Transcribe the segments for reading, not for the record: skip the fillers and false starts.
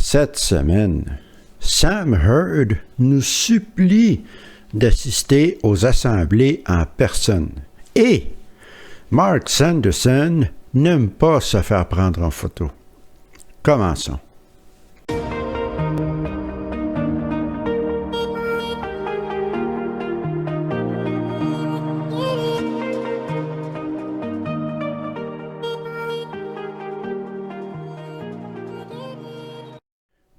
Cette semaine, Sam Hurd nous supplie d'assister aux assemblées en personne. Et Mark Sanderson n'aime pas se faire prendre en photo. Commençons.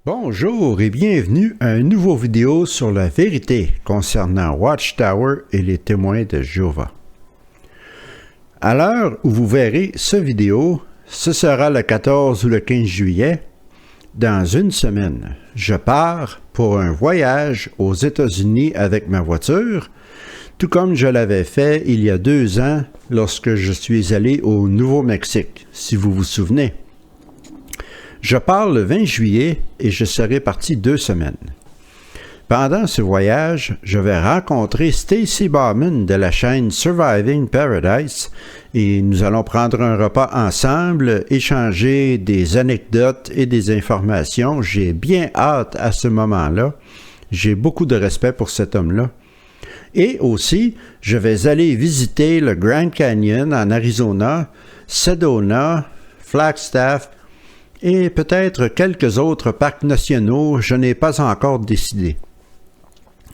Bonjour et bienvenue à une nouvelle vidéo sur la vérité concernant Watchtower et les témoins de Jéhovah. À l'heure où vous verrez cette vidéo, ce sera le 14 ou le 15 juillet. Dans une semaine, je pars pour un voyage aux États-Unis avec ma voiture, tout comme je l'avais fait il y a 2 ans lorsque je suis allé au Nouveau-Mexique, si vous vous souvenez. Je pars le 20 juillet et je serai parti 2 semaines. Pendant ce voyage, je vais rencontrer Stacey Bowman de la chaîne Surviving Paradise et nous allons prendre un repas ensemble, échanger des anecdotes et des informations. J'ai bien hâte à ce moment-là. J'ai beaucoup de respect pour cet homme-là. Et aussi, je vais aller visiter le Grand Canyon en Arizona, Sedona, Flagstaff, et peut-être quelques autres parcs nationaux, je n'ai pas encore décidé.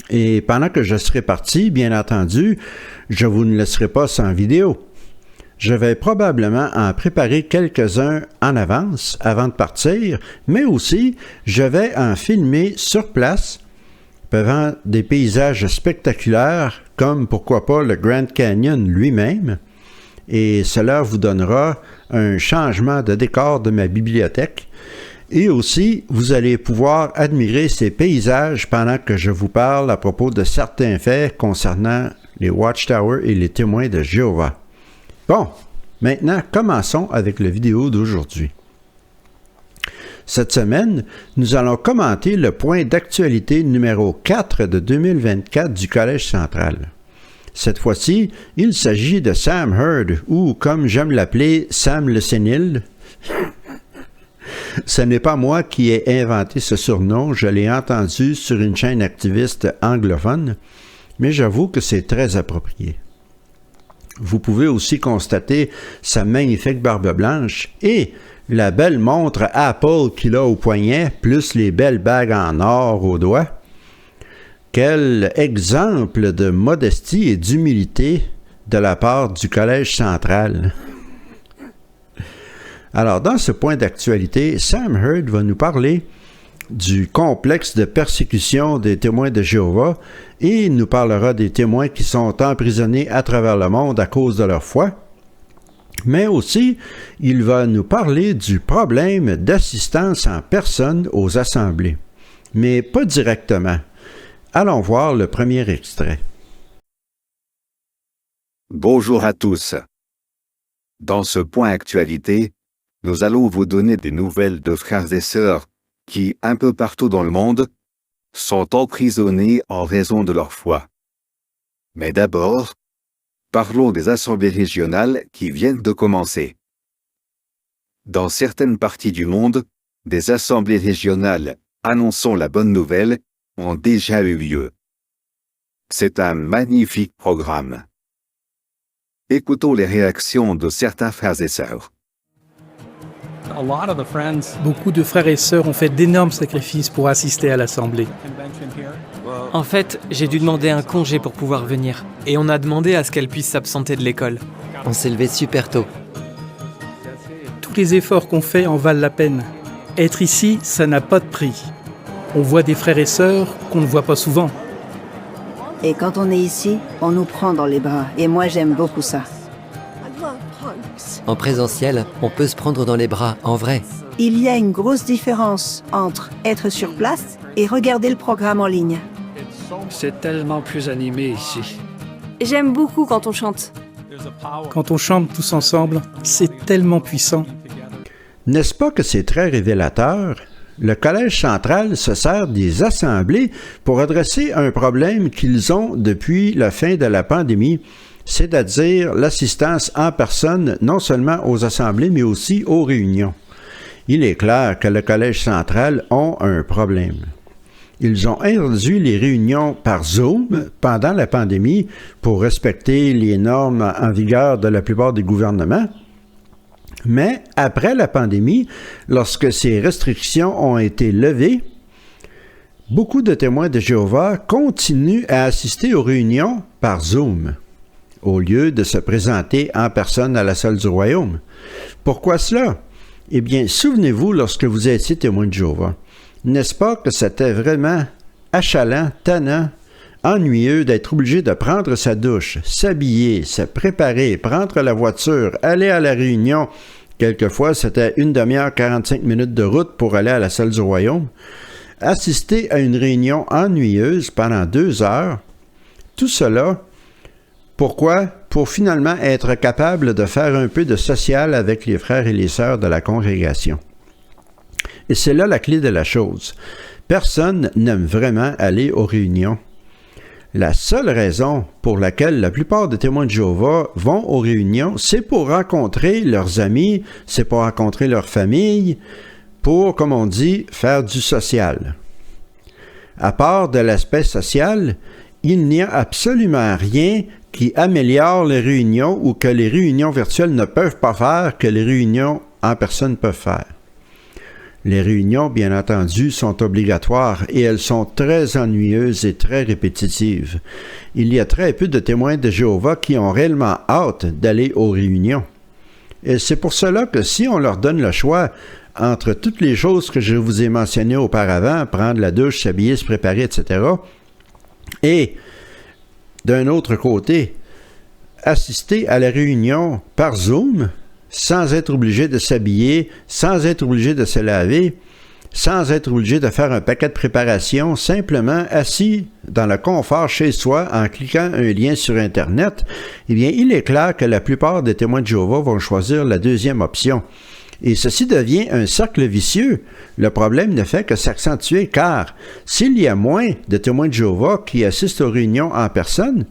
Et pendant que je serai parti, bien entendu, je vous ne laisserai pas sans vidéo. Je vais probablement en préparer quelques-uns en avance, avant de partir, mais aussi, je vais en filmer sur place, devant des paysages spectaculaires, comme pourquoi pas le Grand Canyon lui-même, et cela vous donnera un changement de décor de ma bibliothèque. Et aussi, vous allez pouvoir admirer ces paysages pendant que je vous parle à propos de certains faits concernant les Watchtower et les témoins de Jéhovah. Bon, maintenant, commençons avec la vidéo d'aujourd'hui. Cette semaine, nous allons commenter le point d'actualité numéro 4 de 2024 du Collège central. Cette fois-ci, il s'agit de Sam Hurd, ou comme j'aime l'appeler, Sam le Sénile. Ce n'est pas moi qui ai inventé ce surnom, je l'ai entendu sur une chaîne activiste anglophone, mais j'avoue que c'est très approprié. Vous pouvez aussi constater sa magnifique barbe blanche et la belle montre Apple qu'il a au poignet, plus les belles bagues en or aux doigts. Quel exemple de modestie et d'humilité de la part du Collège central. Alors, dans ce point d'actualité, Sam Hurd va nous parler du complexe de persécution des témoins de Jéhovah et il nous parlera des témoins qui sont emprisonnés à travers le monde à cause de leur foi. Mais aussi, il va nous parler du problème d'assistance en personne aux assemblées. Mais pas directement. Allons voir le premier extrait. Bonjour à tous. Dans ce point actualité, nous allons vous donner des nouvelles de frères et sœurs qui, un peu partout dans le monde, sont emprisonnés en raison de leur foi. Mais d'abord, parlons des assemblées régionales qui viennent de commencer. Dans certaines parties du monde, des assemblées régionales annonçant la bonne nouvelle ont déjà eu lieu. C'est un magnifique programme. Écoutons les réactions de certains frères et sœurs. Beaucoup de frères et sœurs ont fait d'énormes sacrifices pour assister à l'assemblée. En fait, j'ai dû demander un congé pour pouvoir venir. Et on a demandé à ce qu'elle puisse s'absenter de l'école. On s'est levé super tôt. Tous les efforts qu'on fait en valent la peine. Être ici, ça n'a pas de prix. On voit des frères et sœurs qu'on ne voit pas souvent. Et quand on est ici, on nous prend dans les bras. Et moi, j'aime beaucoup ça. En présentiel, on peut se prendre dans les bras, en vrai. Il y a une grosse différence entre être sur place et regarder le programme en ligne. C'est tellement plus animé ici. J'aime beaucoup quand on chante. Quand on chante tous ensemble, c'est tellement puissant. N'est-ce pas que c'est très révélateur? Le Collège central se sert des assemblées pour adresser un problème qu'ils ont depuis la fin de la pandémie, c'est-à-dire l'assistance en personne non seulement aux assemblées mais aussi aux réunions. il est clair que le Collège central ont un problème. Ils ont introduit les réunions par Zoom pendant la pandémie pour respecter les normes en vigueur de la plupart des gouvernements. Mais après la pandémie, lorsque ces restrictions ont été levées, beaucoup de témoins de Jéhovah continuent à assister aux réunions par Zoom, au lieu de se présenter en personne à la salle du royaume. Pourquoi cela? Eh bien, souvenez-vous lorsque vous étiez témoin de Jéhovah. N'est-ce pas que c'était vraiment achalant, tannant, ennuyeux d'être obligé de prendre sa douche, s'habiller, se préparer, prendre la voiture, aller à la réunion. Quelquefois, c'était 1 demi-heure, 45 minutes de route pour aller à la salle du royaume. Assister à une réunion ennuyeuse pendant 2 heures. Tout cela, pourquoi? Pour finalement être capable de faire un peu de social avec les frères et les sœurs de la congrégation. Et c'est là la clé de la chose. Personne n'aime vraiment aller aux réunions. La seule raison pour laquelle la plupart des témoins de Jéhovah vont aux réunions, c'est pour rencontrer leurs amis, c'est pour rencontrer leur famille, pour, comme on dit, faire du social. À part de l'aspect social, il n'y a absolument rien qui améliore les réunions ou que les réunions virtuelles ne peuvent pas faire que les réunions en personne peuvent faire. Les réunions, bien entendu, sont obligatoires et elles sont très ennuyeuses et très répétitives. Il y a très peu de témoins de Jéhovah qui ont réellement hâte d'aller aux réunions. Et c'est pour cela que si on leur donne le choix entre toutes les choses que je vous ai mentionnées auparavant, prendre la douche, s'habiller, se préparer, etc., et d'un autre côté, assister à la réunion par Zoom, sans être obligé de s'habiller, sans être obligé de se laver, sans être obligé de faire un paquet de préparation, simplement assis dans le confort chez soi en cliquant un lien sur Internet, eh bien, il est clair que la plupart des témoins de Jéhovah vont choisir la deuxième option. Et ceci devient un cercle vicieux. Le problème ne fait que s'accentuer, car s'il y a moins de témoins de Jéhovah qui assistent aux réunions en personne,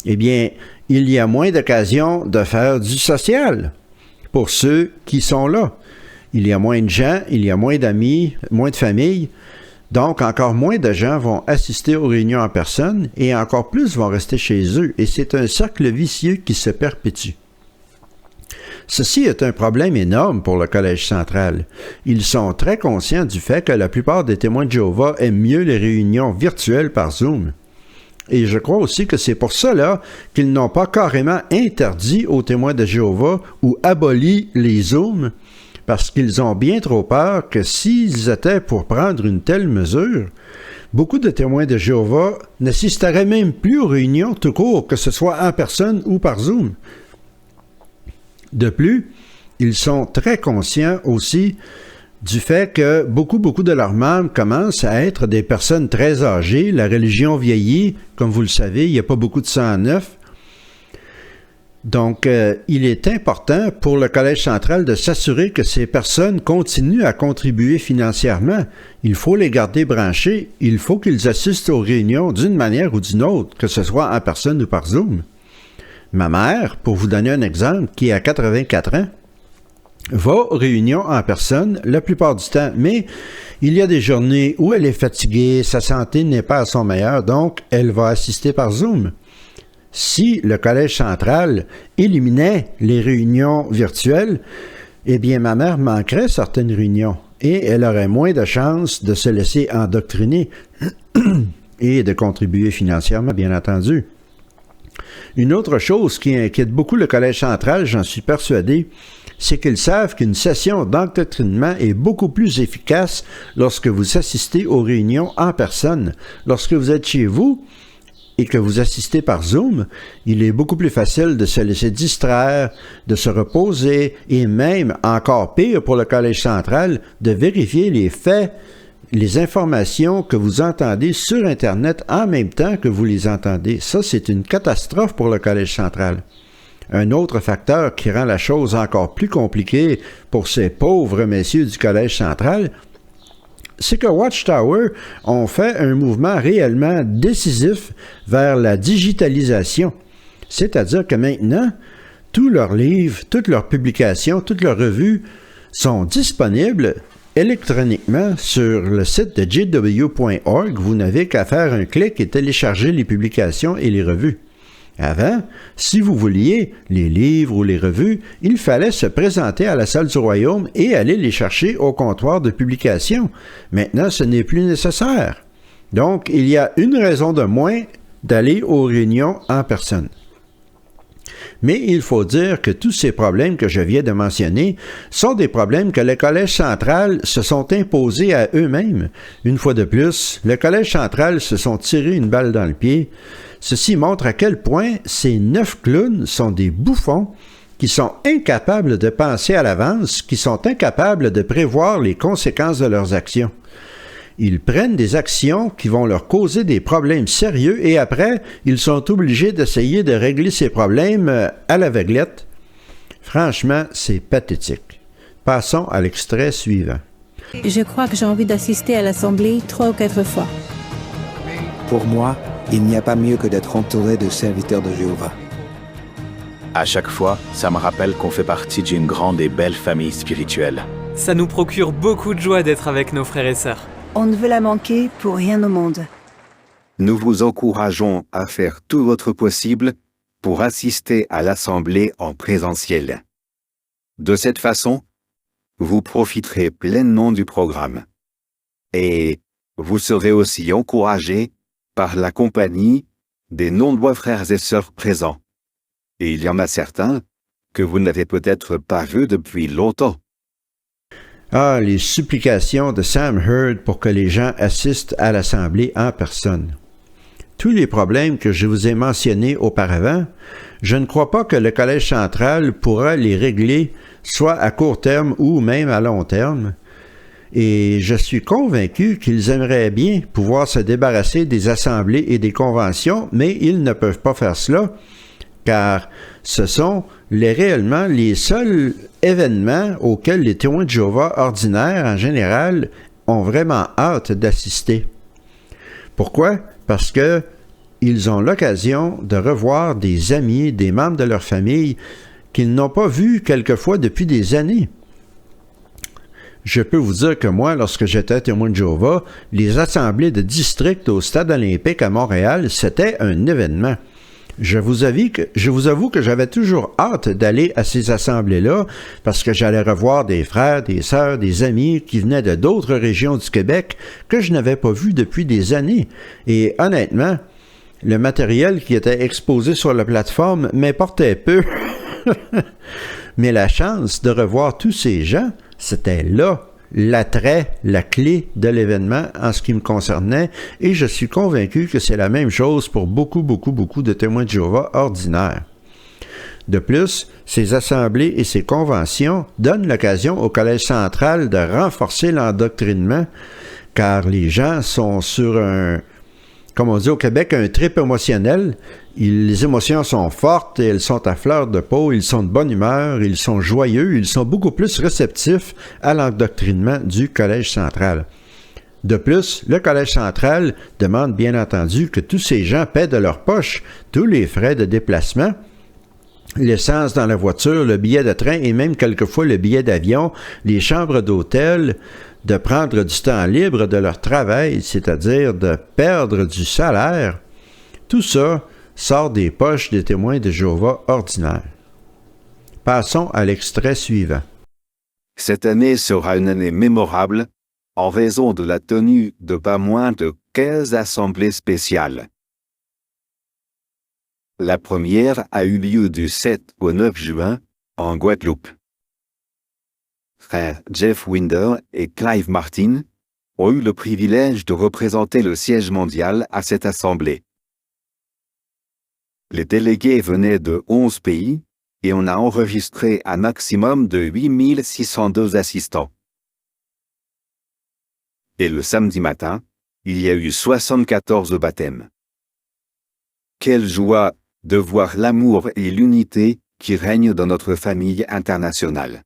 eh bien, il y a moins d'occasions de faire du social pour ceux qui sont là. Il y a moins de gens, il y a moins d'amis, moins de familles, donc encore moins de gens vont assister aux réunions en personne et encore plus vont rester chez eux, et c'est un cercle vicieux qui se perpétue. Ceci est un problème énorme pour le Collège central. Ils sont très conscients du fait que la plupart des témoins de Jéhovah aiment mieux les réunions virtuelles par Zoom. Et je crois aussi que c'est pour cela qu'ils n'ont pas carrément interdit aux témoins de Jéhovah ou aboli les Zooms, parce qu'ils ont bien trop peur que s'ils étaient pour prendre une telle mesure, beaucoup de témoins de Jéhovah n'assisteraient même plus aux réunions tout court, que ce soit en personne ou par Zoom. De plus, ils sont très conscients aussi du fait que beaucoup de leurs membres commencent à être des personnes très âgées. La religion vieillit, comme vous le savez, il n'y a pas beaucoup de sang neuf. Donc, il est important pour le Collège central de s'assurer que ces personnes continuent à contribuer financièrement. Il faut les garder branchés. Il faut qu'ils assistent aux réunions d'une manière ou d'une autre, que ce soit en personne ou par Zoom. Ma mère, pour vous donner un exemple, qui a 84 ans, va aux réunions en personne la plupart du temps, mais il y a des journées où elle est fatiguée, sa santé n'est pas à son meilleur, donc elle va assister par Zoom. Si le Collège central éliminait les réunions virtuelles, eh bien ma mère manquerait certaines réunions et elle aurait moins de chances de se laisser endoctriner et de contribuer financièrement, bien entendu. Une autre chose qui inquiète beaucoup le Collège central, j'en suis persuadé, c'est qu'ils savent qu'une session d'endoctrinement est beaucoup plus efficace lorsque vous assistez aux réunions en personne. Lorsque vous êtes chez vous et que vous assistez par Zoom, il est beaucoup plus facile de se laisser distraire, de se reposer et même, encore pire pour le Collège central, de vérifier les faits, les informations que vous entendez sur Internet en même temps que vous les entendez. Ça, c'est une catastrophe pour le Collège central. Un autre facteur qui rend la chose encore plus compliquée pour ces pauvres messieurs du Collège central, c'est que Watchtower ont fait un mouvement réellement décisif vers la digitalisation. C'est-à-dire que maintenant, tous leurs livres, toutes leurs publications, toutes leurs revues sont disponibles électroniquement sur le site de jw.org. Vous n'avez qu'à faire un clic et télécharger les publications et les revues. Avant, si vous vouliez les livres ou les revues, il fallait se présenter à la salle du Royaume et aller les chercher au comptoir de publication. Maintenant, ce n'est plus nécessaire. Donc, il y a une raison de moins d'aller aux réunions en personne. Mais il faut dire que tous ces problèmes que je viens de mentionner sont des problèmes que le Collège central se sont imposés à eux-mêmes. Une fois de plus, le Collège central se sont tiré une balle dans le pied. Ceci montre à quel point ces 9 clowns sont des bouffons qui sont incapables de penser à l'avance, qui sont incapables de prévoir les conséquences de leurs actions. Ils prennent des actions qui vont leur causer des problèmes sérieux et après, ils sont obligés d'essayer de régler ces problèmes à l'aveuglette. Franchement, c'est pathétique. Passons à l'extrait suivant. Je crois que j'ai envie d'assister à l'Assemblée 3 ou 4 fois. Pour moi, il n'y a pas mieux que d'être entouré de serviteurs de Jéhovah. À chaque fois, ça me rappelle qu'on fait partie d'une grande et belle famille spirituelle. Ça nous procure beaucoup de joie d'être avec nos frères et sœurs. On ne veut la manquer pour rien au monde. Nous vous encourageons à faire tout votre possible pour assister à l'Assemblée en présentiel. De cette façon, vous profiterez pleinement du programme. Et vous serez aussi encouragés par la compagnie des nombreux frères et sœurs présents. Et il y en a certains que vous n'avez peut-être pas vus depuis longtemps. Ah, les supplications de Sam Hurd pour que les gens assistent à l'Assemblée en personne. Tous les problèmes que je vous ai mentionnés auparavant, je ne crois pas que le Collège central pourra les régler soit à court terme ou même à long terme. Et je suis convaincu qu'ils aimeraient bien pouvoir se débarrasser des assemblées et des conventions, mais ils ne peuvent pas faire cela, car ce sont réellement les seuls événements auxquels les témoins de Jéhovah ordinaires, en général, ont vraiment hâte d'assister. Pourquoi? Parce que ils ont l'occasion de revoir des amis, des membres de leur famille qu'ils n'ont pas vus quelquefois depuis des années. Je peux vous dire que moi, lorsque j'étais témoin de Jéhovah, les assemblées de district au Stade olympique à Montréal, c'était un événement. Je vous avoue que j'avais toujours hâte d'aller à ces assemblées-là parce que j'allais revoir des frères, des sœurs, des amis qui venaient de d'autres régions du Québec que je n'avais pas vus depuis des années. Et honnêtement, le matériel qui était exposé sur la plateforme m'importait peu. Mais la chance de revoir tous ces gens, c'était là l'attrait, la clé de l'événement en ce qui me concernait, et je suis convaincu que c'est la même chose pour beaucoup de témoins de Jéhovah ordinaires. De plus, ces assemblées et ces conventions donnent l'occasion au Collège central de renforcer l'endoctrinement, car les gens sont sur comme on dit au Québec, un trip émotionnel. Les émotions sont fortes, elles sont à fleur de peau, ils sont de bonne humeur, ils sont joyeux, ils sont beaucoup plus réceptifs à l'endoctrinement du Collège central. De plus, le Collège central demande bien entendu que tous ces gens paient de leur poche tous les frais de déplacement, l'essence dans la voiture, le billet de train et même quelquefois le billet d'avion, les chambres d'hôtel, de prendre du temps libre de leur travail, c'est-à-dire de perdre du salaire. Tout ça sort des poches des témoins de Jéhovah ordinaires. Passons à l'extrait suivant. Cette année sera une année mémorable en raison de la tenue de pas moins de 15 assemblées spéciales. La première a eu lieu du 7 au 9 juin en Guadeloupe. Frères Jeff Winder et Clive Martin ont eu le privilège de représenter le siège mondial à cette assemblée. Les délégués venaient de 11 pays et on a enregistré un maximum de 8602 assistants. Et le samedi matin, il y a eu 74 baptêmes. Quelle joie de voir l'amour et l'unité qui règnent dans notre famille internationale.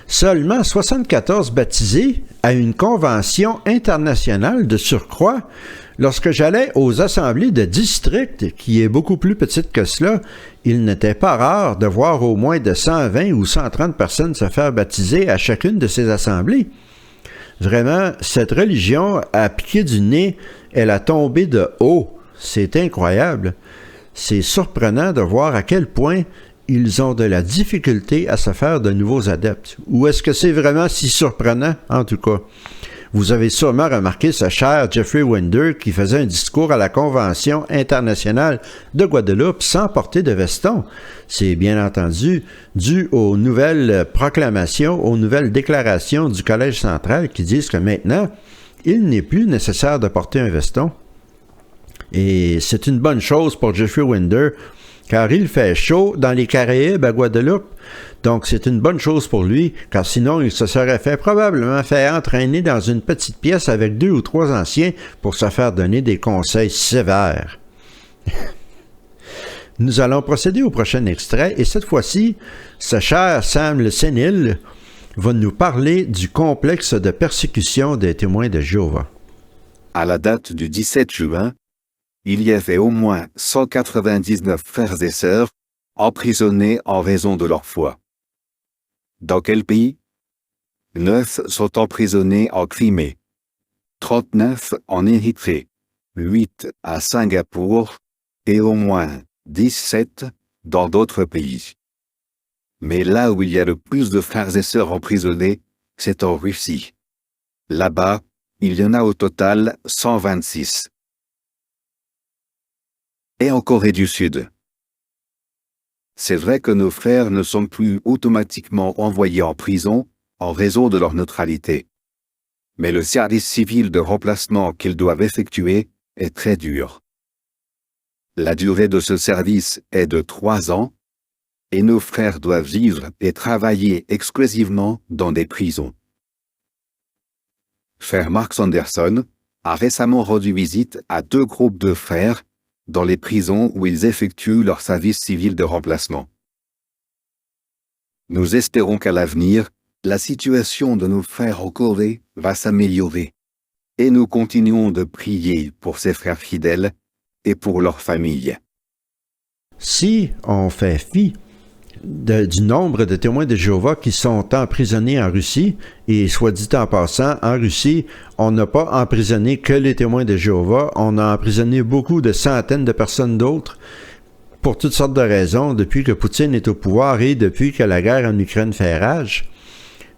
Seulement 74 baptisés à une convention internationale de surcroît. Lorsque j'allais aux assemblées de district, qui est beaucoup plus petite que cela, il n'était pas rare de voir au moins de 120 ou 130 personnes se faire baptiser à chacune de ces assemblées. Vraiment, cette religion a piqué du nez, elle a tombé de haut. C'est incroyable. C'est surprenant de voir à quel point ils ont de la difficulté à se faire de nouveaux adeptes. Ou est-ce que c'est vraiment si surprenant, en tout cas? Vous avez sûrement remarqué ce cher Jeffrey Winder qui faisait un discours à la Convention internationale de Guadeloupe sans porter de veston. C'est bien entendu dû aux nouvelles proclamations, aux nouvelles déclarations du Collège central qui disent que maintenant, il n'est plus nécessaire de porter un veston. Et c'est une bonne chose pour Jeffrey Winder, car il fait chaud dans les Caraïbes à Guadeloupe. Donc c'est une bonne chose pour lui, car sinon il se serait probablement fait entraîner dans une petite pièce avec 2 ou 3 anciens pour se faire donner des conseils sévères. Nous allons procéder au prochain extrait, et cette fois-ci, ce cher Sam le Sénile va nous parler du complexe de persécution des témoins de Jéhovah. À la date du 17 juin, il y avait au moins 199 frères et sœurs emprisonnés en raison de leur foi. Dans quel pays? 9 sont emprisonnés en Crimée, 39 en Érythrée, 8 à Singapour et au moins 17 dans d'autres pays. Mais là où il y a le plus de frères et sœurs emprisonnés, c'est en Russie. Là-bas, il y en a au total 126. Et en Corée du Sud. C'est vrai que nos frères ne sont plus automatiquement envoyés en prison en raison de leur neutralité. Mais le service civil de remplacement qu'ils doivent effectuer est très dur. La durée de ce service est de 3 ans, et nos frères doivent vivre et travailler exclusivement dans des prisons. Frère Mark Sanderson a récemment rendu visite à 2 groupes de frères dans les prisons où ils effectuent leur service civil de remplacement. Nous espérons qu'à l'avenir, la situation de nos frères en Corée va s'améliorer, et nous continuons de prier pour ces frères fidèles et pour leurs familles. Si on fait fi du nombre de témoins de Jéhovah qui sont emprisonnés en Russie, et soit dit en passant, en Russie, on n'a pas emprisonné que les témoins de Jéhovah, on a emprisonné beaucoup de centaines de personnes d'autres, pour toutes sortes de raisons, depuis que Poutine est au pouvoir et depuis que la guerre en Ukraine fait rage.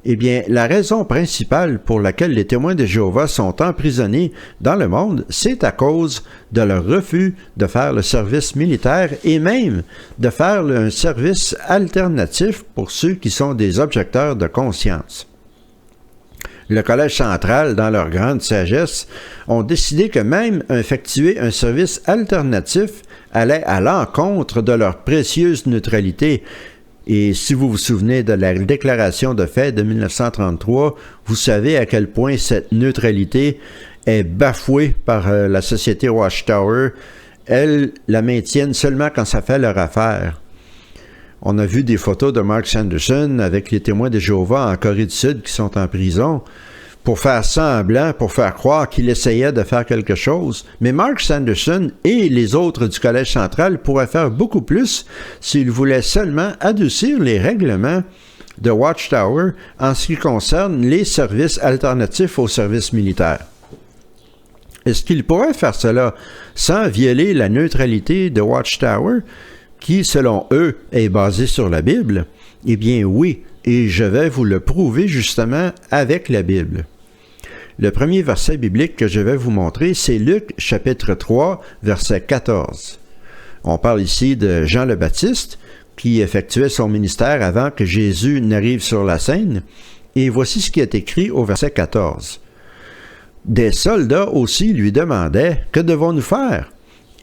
Eh bien, la raison principale pour laquelle les témoins de Jéhovah sont emprisonnés dans le monde, c'est à cause de leur refus de faire le service militaire et même de faire un service alternatif pour ceux qui sont des objecteurs de conscience. Le Collège central, dans leur grande sagesse, ont décidé que même effectuer un service alternatif allait à l'encontre de leur précieuse neutralité. Et si vous vous souvenez de la déclaration de fait de 1933, vous savez à quel point cette neutralité est bafouée par la société Watchtower. Elles la maintiennent seulement quand ça fait leur affaire. On a vu des photos de Mark Sanderson avec les témoins de Jéhovah en Corée du Sud qui sont en prison pour faire semblant, pour faire croire qu'il essayait de faire quelque chose. Mais Mark Sanderson et les autres du Collège central pourraient faire beaucoup plus s'ils voulaient seulement adoucir les règlements de Watchtower en ce qui concerne les services alternatifs aux services militaires. Est-ce qu'ils pourraient faire cela sans violer la neutralité de Watchtower, qui, selon eux, est basée sur la Bible? Eh bien oui, et je vais vous le prouver justement avec la Bible. Le premier verset biblique que je vais vous montrer, c'est Luc chapitre 3, verset 14. On parle ici de Jean le Baptiste, qui effectuait son ministère avant que Jésus n'arrive sur la scène, et voici ce qui est écrit au verset 14. « Des soldats aussi lui demandaient, « Que devons-nous faire? »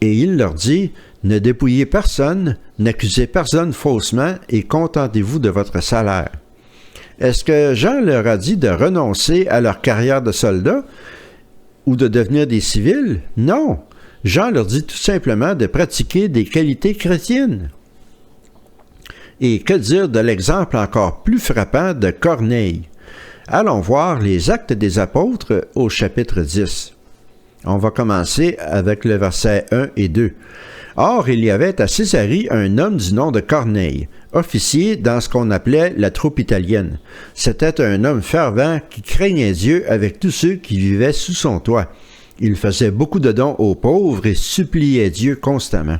Et il leur dit, « Ne dépouillez personne, n'accusez personne faussement, et contentez-vous de votre salaire. » Est-ce que Jean leur a dit de renoncer à leur carrière de soldats ou de devenir des civils? Non. Jean leur dit tout simplement de pratiquer des qualités chrétiennes. Et que dire de l'exemple encore plus frappant de Corneille? Allons voir les Actes des Apôtres au chapitre 10. On va commencer avec le verset 1 et 2. Or, il y avait à Césarée un homme du nom de Corneille, officier dans ce qu'on appelait la troupe italienne. C'était un homme fervent qui craignait Dieu avec tous ceux qui vivaient sous son toit. Il faisait beaucoup de dons aux pauvres et suppliait Dieu constamment.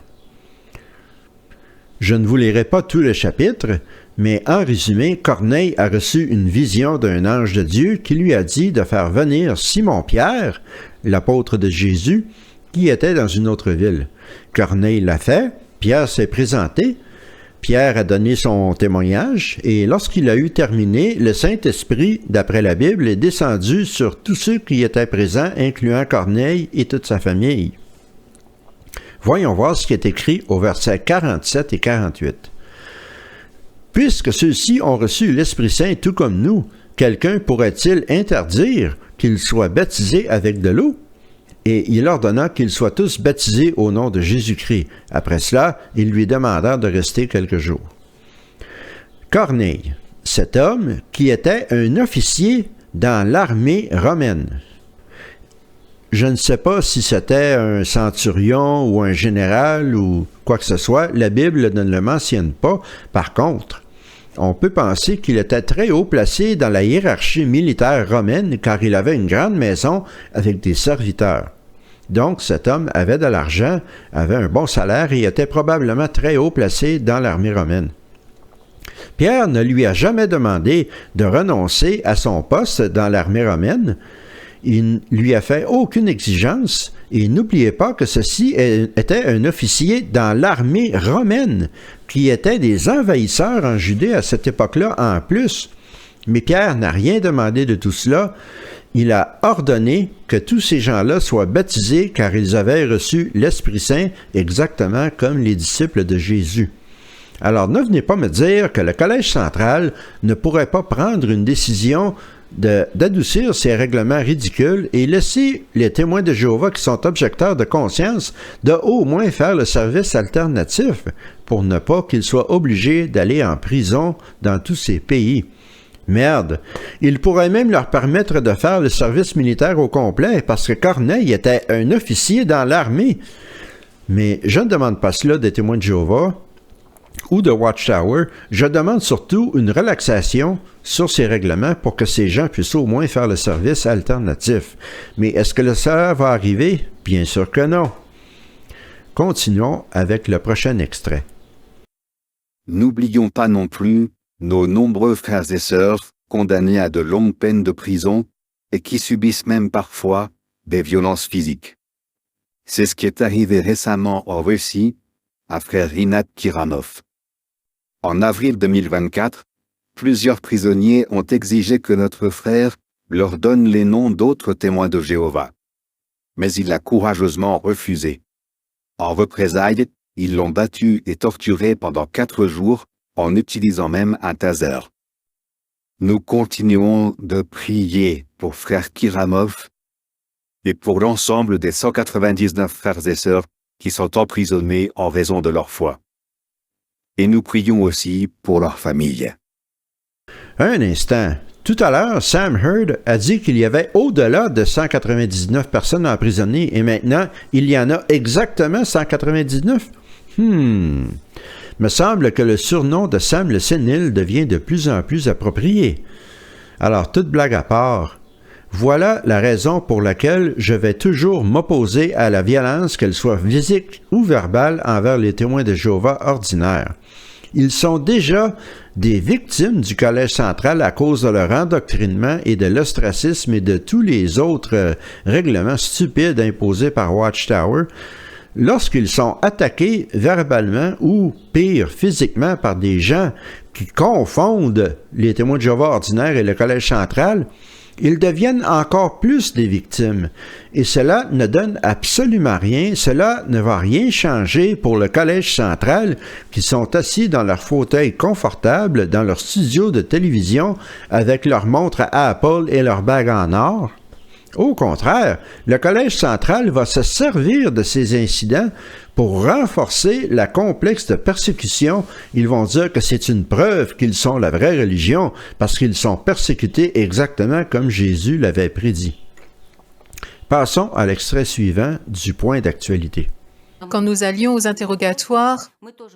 Je ne vous lirai pas tout le chapitre, mais en résumé, Corneille a reçu une vision d'un ange de Dieu qui lui a dit de faire venir Simon-Pierre, l'apôtre de Jésus, qui était dans une autre ville. Corneille l'a fait, Pierre s'est présenté, Pierre a donné son témoignage, et lorsqu'il a eu terminé, le Saint-Esprit, d'après la Bible, est descendu sur tous ceux qui étaient présents, incluant Corneille et toute sa famille. Voyons voir ce qui est écrit au verset 47 et 48. « Puisque ceux-ci ont reçu l'Esprit Saint tout comme nous, quelqu'un pourrait-il interdire qu'ils soient baptisés avec de l'eau? » Et il ordonna qu'ils soient tous baptisés au nom de Jésus-Christ. Après cela, il lui demanda de rester quelques jours. Corneille, cet homme qui était un officier dans l'armée romaine. Je ne sais pas si c'était un centurion ou un général ou quoi que ce soit, la Bible ne le mentionne pas. Par contre, on peut penser qu'il était très haut placé dans la hiérarchie militaire romaine car il avait une grande maison avec des serviteurs. Donc cet homme avait de l'argent, avait un bon salaire et était probablement très haut placé dans l'armée romaine. Pierre ne lui a jamais demandé de renoncer à son poste dans l'armée romaine. Il ne lui a fait aucune exigence et n'oubliez pas que ceci était un officier dans l'armée romaine qui était des envahisseurs en Judée à cette époque-là en plus. Mais Pierre n'a rien demandé de tout cela. Il a ordonné que tous ces gens-là soient baptisés car ils avaient reçu l'Esprit Saint exactement comme les disciples de Jésus. Alors ne venez pas me dire que le Collège central ne pourrait pas prendre une décision d'adoucir ces règlements ridicules et laisser les témoins de Jéhovah qui sont objecteurs de conscience de au moins faire le service alternatif pour ne pas qu'ils soient obligés d'aller en prison dans tous ces pays. Merde, il pourrait même leur permettre de faire le service militaire au complet parce que Corneille était un officier dans l'armée. Mais je ne demande pas cela des témoins de Jéhovah ou de Watchtower, je demande surtout une relaxation sur ces règlements pour que ces gens puissent au moins faire le service alternatif. Mais est-ce que cela va arriver? Bien sûr que non. Continuons avec le prochain extrait. N'oublions pas non plus nos nombreux frères et sœurs condamnés à de longues peines de prison et qui subissent même parfois des violences physiques. C'est ce qui est arrivé récemment en Russie à frère Rinat Kiramov. En avril 2024, plusieurs prisonniers ont exigé que notre frère leur donne les noms d'autres témoins de Jéhovah. Mais il a courageusement refusé. En représailles, ils l'ont battu et torturé pendant 4 jours, en utilisant même un taser. Nous continuons de prier pour frère Kiramov et pour l'ensemble des 199 frères et sœurs qui sont emprisonnés en raison de leur foi. Et nous prions aussi pour leur famille. Un instant. Tout à l'heure, Sam Hurd a dit qu'il y avait au-delà de 199 personnes emprisonnées et maintenant, il y en a exactement 199? Me semble que le surnom de Sam le Sénile devient de plus en plus approprié. Alors, toute blague à part, voilà la raison pour laquelle je vais toujours m'opposer à la violence, qu'elle soit physique ou verbale, envers les témoins de Jéhovah ordinaires. Ils sont déjà des victimes du Collège central à cause de leur endoctrinement et de l'ostracisme et de tous les autres règlements stupides imposés par Watchtower. Lorsqu'ils sont attaqués verbalement ou, pire, physiquement par des gens qui confondent les témoins de Jéhovah ordinaires et le Collège central, ils deviennent encore plus des victimes. Et cela ne donne absolument rien, cela ne va rien changer pour le Collège central qui sont assis dans leur fauteuil confortable, dans leur studio de télévision, avec leur montre à Apple et leur bague en or. Au contraire, le Collège central va se servir de ces incidents pour renforcer la complexe de persécution. Ils vont dire que c'est une preuve qu'ils sont la vraie religion parce qu'ils sont persécutés exactement comme Jésus l'avait prédit. Passons à l'extrait suivant du point d'actualité. Quand nous allions aux interrogatoires,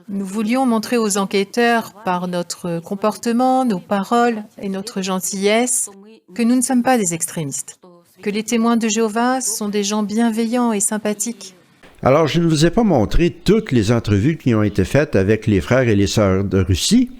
nous voulions montrer aux enquêteurs, par notre comportement, nos paroles et notre gentillesse, que nous ne sommes pas des extrémistes, que les témoins de Jéhovah sont des gens bienveillants et sympathiques. Alors, je ne vous ai pas montré toutes les entrevues qui ont été faites avec les frères et les sœurs de Russie.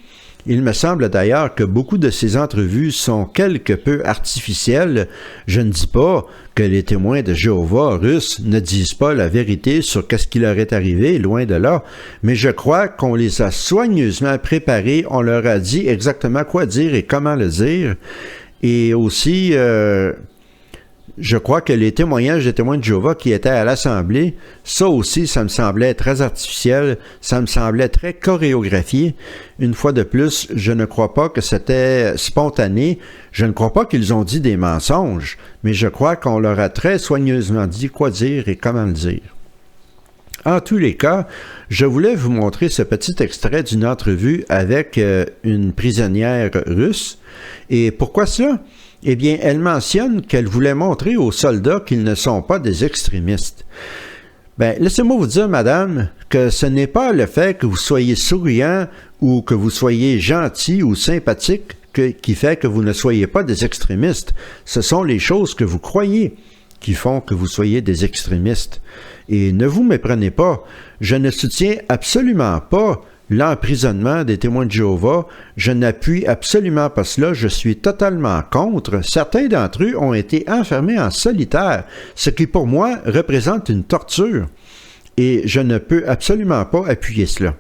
Il me semble d'ailleurs que beaucoup de ces entrevues sont quelque peu artificielles. Je ne dis pas que les témoins de Jéhovah russes ne disent pas la vérité sur qu'est-ce qui leur est arrivé, loin de là, mais je crois qu'on les a soigneusement préparés, on leur a dit exactement quoi dire et comment le dire. Et aussi, je crois que les témoignages des témoins de Jéhovah qui étaient à l'Assemblée, ça aussi, ça me semblait très artificiel, ça me semblait très chorégraphié. Une fois de plus, je ne crois pas que c'était spontané, je ne crois pas qu'ils ont dit des mensonges, mais je crois qu'on leur a très soigneusement dit quoi dire et comment le dire. En tous les cas, je voulais vous montrer ce petit extrait d'une entrevue avec une prisonnière russe. Et pourquoi cela? Eh bien, elle mentionne qu'elle voulait montrer aux soldats qu'ils ne sont pas des extrémistes. Bien, laissez-moi vous dire, madame, que ce n'est pas le fait que vous soyez souriant ou que vous soyez gentil ou sympathique qui fait que vous ne soyez pas des extrémistes. Ce sont les choses que vous croyez qui font que vous soyez des extrémistes. Et ne vous méprenez pas, je ne soutiens absolument pas l'emprisonnement des témoins de Jéhovah, je n'appuie absolument pas cela, je suis totalement contre. Certains d'entre eux ont été enfermés en solitaire, ce qui pour moi représente une torture, et je ne peux absolument pas appuyer cela.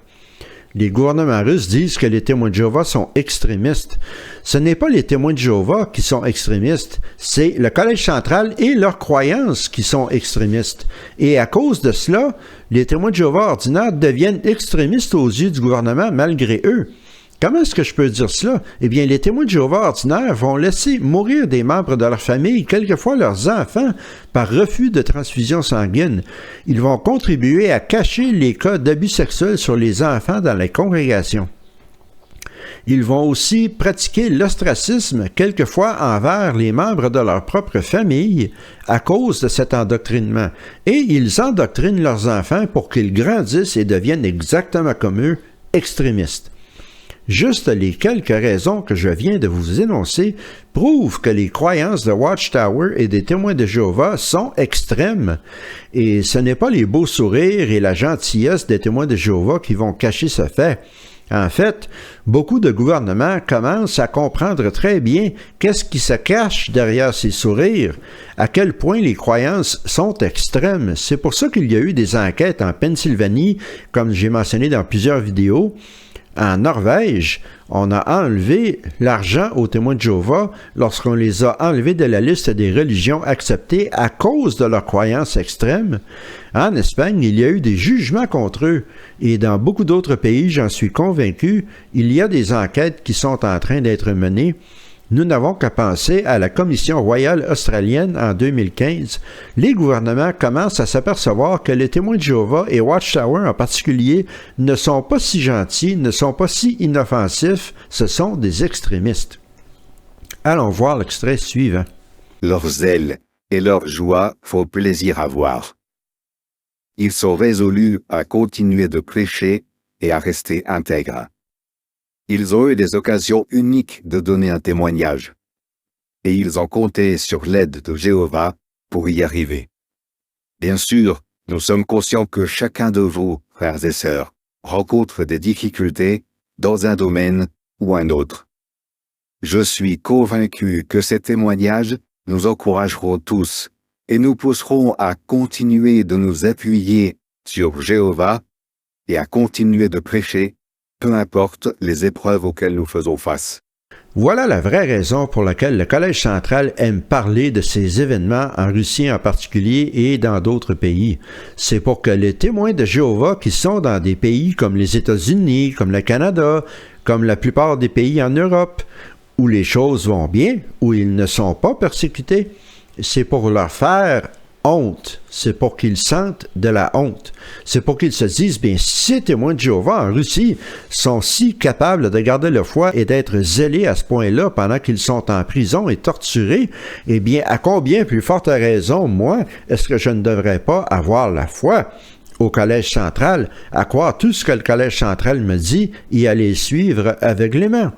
Les gouvernements russes disent que les témoins de Jéhovah sont extrémistes. Ce n'est pas les témoins de Jéhovah qui sont extrémistes, c'est le Collège central et leurs croyances qui sont extrémistes. Et à cause de cela, les témoins de Jéhovah ordinaires deviennent extrémistes aux yeux du gouvernement malgré eux. Comment est-ce que je peux dire cela? Eh bien, les témoins de Jéhovah ordinaires vont laisser mourir des membres de leur famille, quelquefois leurs enfants, par refus de transfusion sanguine. Ils vont contribuer à cacher les cas d'abus sexuels sur les enfants dans les congrégations. Ils vont aussi pratiquer l'ostracisme, quelquefois envers les membres de leur propre famille, à cause de cet endoctrinement. Et ils endoctrinent leurs enfants pour qu'ils grandissent et deviennent exactement comme eux, extrémistes. Juste les quelques raisons que je viens de vous énoncer prouvent que les croyances de Watchtower et des témoins de Jéhovah sont extrêmes. Et ce n'est pas les beaux sourires et la gentillesse des témoins de Jéhovah qui vont cacher ce fait. En fait, beaucoup de gouvernements commencent à comprendre très bien qu'est-ce qui se cache derrière ces sourires, à quel point les croyances sont extrêmes. C'est pour ça qu'il y a eu des enquêtes en Pennsylvanie, comme j'ai mentionné dans plusieurs vidéos. En Norvège, on a enlevé l'argent aux témoins de Jéhovah lorsqu'on les a enlevés de la liste des religions acceptées à cause de leurs croyances extrêmes. En Espagne, il y a eu des jugements contre eux. Et dans beaucoup d'autres pays, j'en suis convaincu, il y a des enquêtes qui sont en train d'être menées. Nous n'avons qu'à penser à la Commission royale australienne en 2015. Les gouvernements commencent à s'apercevoir que les témoins de Jéhovah et Watchtower en particulier ne sont pas si gentils, ne sont pas si inoffensifs, ce sont des extrémistes. Allons voir l'extrait suivant. Leur zèle et leur joie font plaisir à voir. Ils sont résolus à continuer de prêcher et à rester intègres. Ils ont eu des occasions uniques de donner un témoignage. Et ils ont compté sur l'aide de Jéhovah pour y arriver. Bien sûr, nous sommes conscients que chacun de vous, frères et sœurs, rencontre des difficultés dans un domaine ou un autre. Je suis convaincu que ces témoignages nous encourageront tous et nous pousseront à continuer de nous appuyer sur Jéhovah et à continuer de prêcher, peu importe les épreuves auxquelles nous faisons face. Voilà la vraie raison pour laquelle le Collège central aime parler de ces événements en Russie en particulier et dans d'autres pays. C'est pour que les témoins de Jéhovah qui sont dans des pays comme les États-Unis, comme le Canada, comme la plupart des pays en Europe, où les choses vont bien, où ils ne sont pas persécutés, c'est pour leur faire honte. C'est pour qu'ils sentent de la honte. C'est pour qu'ils se disent, bien, si ces témoins de Jéhovah en Russie sont si capables de garder la foi et d'être zélés à ce point-là pendant qu'ils sont en prison et torturés, eh bien, à combien plus forte raison, moi, est-ce que je ne devrais pas avoir la foi au Collège central, à croire tout ce que le Collège central me dit et à les suivre aveuglément?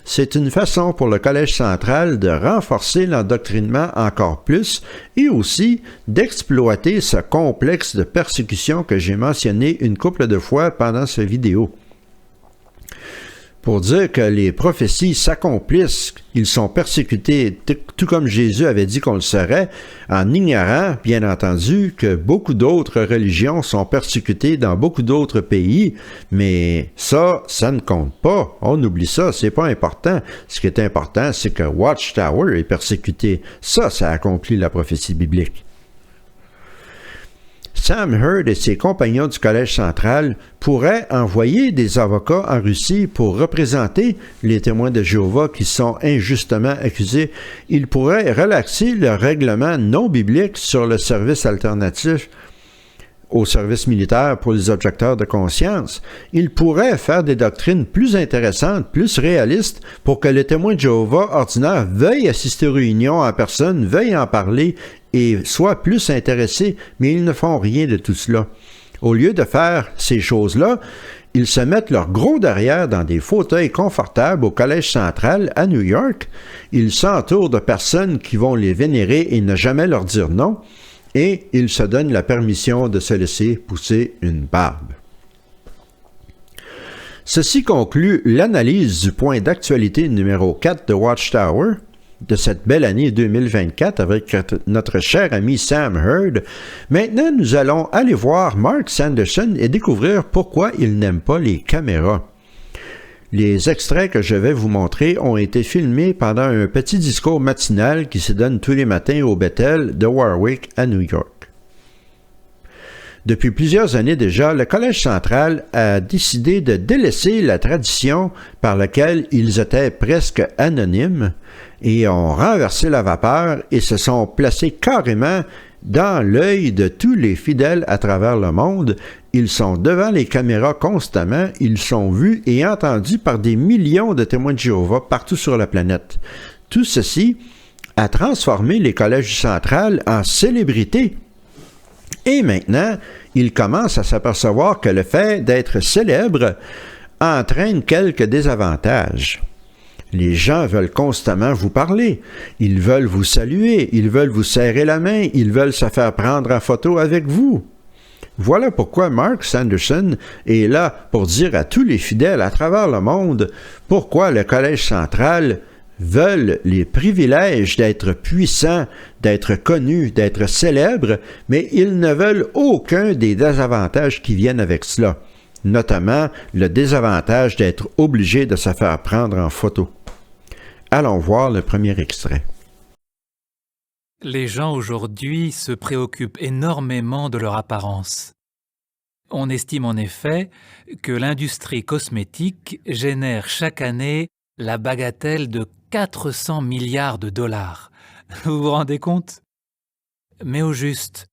C'est une façon pour le Collège central de renforcer l'endoctrinement encore plus et aussi d'exploiter ce complexe de persécution que j'ai mentionné une couple de fois pendant cette vidéo. Pour dire que les prophéties s'accomplissent, ils sont persécutés, tout comme Jésus avait dit qu'on le serait, en ignorant, bien entendu, que beaucoup d'autres religions sont persécutées dans beaucoup d'autres pays, mais ça ne compte pas. On oublie ça, c'est pas important. Ce qui est important, c'est que Watchtower est persécuté. Ça accomplit la prophétie biblique. Sam Hurd et ses compagnons du Collège central pourraient envoyer des avocats en Russie pour représenter les témoins de Jéhovah qui sont injustement accusés. Ils pourraient relaxer le règlement non biblique sur le service alternatif au service militaire pour les objecteurs de conscience. Ils pourraient faire des doctrines plus intéressantes, plus réalistes, pour que les témoins de Jéhovah ordinaires veuillent assister aux réunions en personne, veuillent en parler et soient plus intéressés, mais ils ne font rien de tout cela. Au lieu de faire ces choses-là, ils se mettent leur gros derrière dans des fauteuils confortables au Collège central à New York. Ils s'entourent de personnes qui vont les vénérer et ne jamais leur dire non. Et ils se donnent la permission de se laisser pousser une barbe. Ceci conclut l'analyse du point d'actualité numéro 4 de Watchtower de cette belle année 2024 avec notre cher ami Sam Hurd. Maintenant, nous allons aller voir Mark Sanderson et découvrir pourquoi il n'aime pas les caméras. Les extraits que je vais vous montrer ont été filmés pendant un petit discours matinal qui se donne tous les matins au Bethel de Warwick à New York. Depuis plusieurs années déjà, le Collège central a décidé de délaisser la tradition par laquelle ils étaient presque anonymes et ont renversé la vapeur et se sont placés carrément dans l'œil de tous les fidèles à travers le monde. Ils sont devant les caméras constamment, ils sont vus et entendus par des millions de témoins de Jéhovah partout sur la planète. Tout ceci a transformé les collèges centrales en célébrités. Et maintenant, ils commencent à s'apercevoir que le fait d'être célèbre entraîne quelques désavantages. Les gens veulent constamment vous parler, ils veulent vous saluer, ils veulent vous serrer la main, ils veulent se faire prendre en photo avec vous. Voilà pourquoi Mark Sanderson est là pour dire à tous les fidèles à travers le monde pourquoi le Collège central veulent les privilèges d'être puissants, d'être connus, d'être célèbres, mais ils ne veulent aucun des désavantages qui viennent avec cela, notamment le désavantage d'être obligé de se faire prendre en photo. Allons voir le premier extrait. Les gens aujourd'hui se préoccupent énormément de leur apparence. On estime en effet que l'industrie cosmétique génère chaque année la bagatelle de 400 milliards de dollars. Vous vous rendez compte? Mais au juste,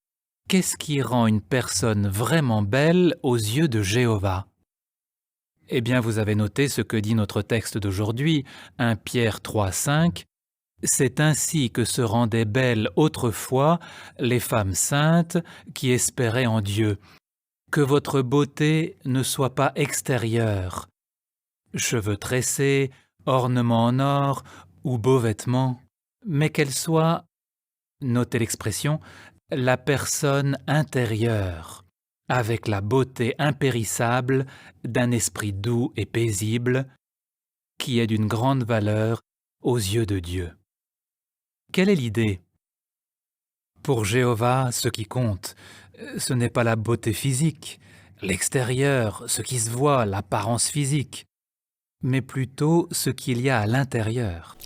qu'est-ce qui rend une personne vraiment belle aux yeux de Jéhovah? Eh bien, vous avez noté ce que dit notre texte d'aujourd'hui, 1 Pierre 3,5. C'est ainsi que se rendaient belles autrefois les femmes saintes qui espéraient en Dieu. Que votre beauté ne soit pas extérieure, cheveux tressés, ornements en or ou beaux vêtements, mais qu'elle soit, notez l'expression, la personne intérieure, avec la beauté impérissable d'un esprit doux et paisible, qui est d'une grande valeur aux yeux de Dieu. Quelle est l'idée? Pour Jéhovah, ce qui compte, ce n'est pas la beauté physique, l'extérieur, ce qui se voit, l'apparence physique, mais plutôt ce qu'il y a à l'intérieur.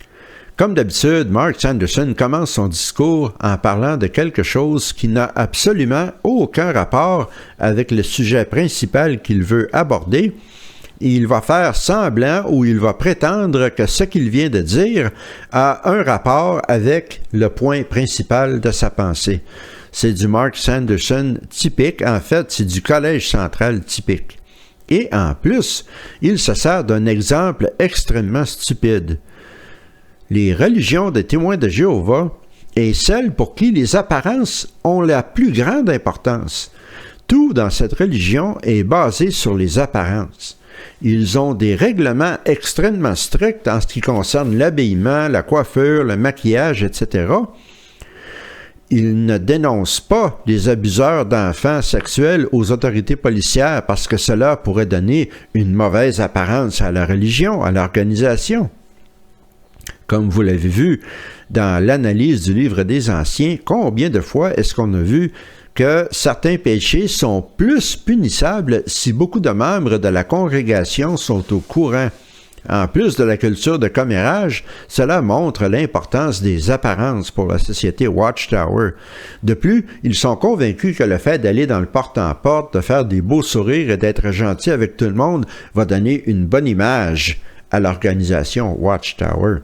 Comme d'habitude, Mark Sanderson commence son discours en parlant de quelque chose qui n'a absolument aucun rapport avec le sujet principal qu'il veut aborder. il va faire semblant ou il va prétendre que ce qu'il vient de dire a un rapport avec le point principal de sa pensée. C'est du Mark Sanderson typique, en fait, c'est du Collège central typique. Et en plus, il se sert d'un exemple extrêmement stupide. Les religions des témoins de Jéhovah est celle pour qui les apparences ont la plus grande importance. Tout dans cette religion est basé sur les apparences. Ils ont des règlements extrêmement stricts en ce qui concerne l'habillement, la coiffure, le maquillage, etc. Ils ne dénoncent pas les abuseurs d'enfants sexuels aux autorités policières parce que cela pourrait donner une mauvaise apparence à la religion, à l'organisation. Comme vous l'avez vu dans l'analyse du livre des Anciens, combien de fois est-ce qu'on a vu que certains péchés sont plus punissables si beaucoup de membres de la congrégation sont au courant. En plus de la culture de commérage, cela montre l'importance des apparences pour la société Watchtower. De plus, ils sont convaincus que le fait d'aller dans le porte-en-porte, de faire des beaux sourires et d'être gentil avec tout le monde va donner une bonne image à l'organisation Watchtower.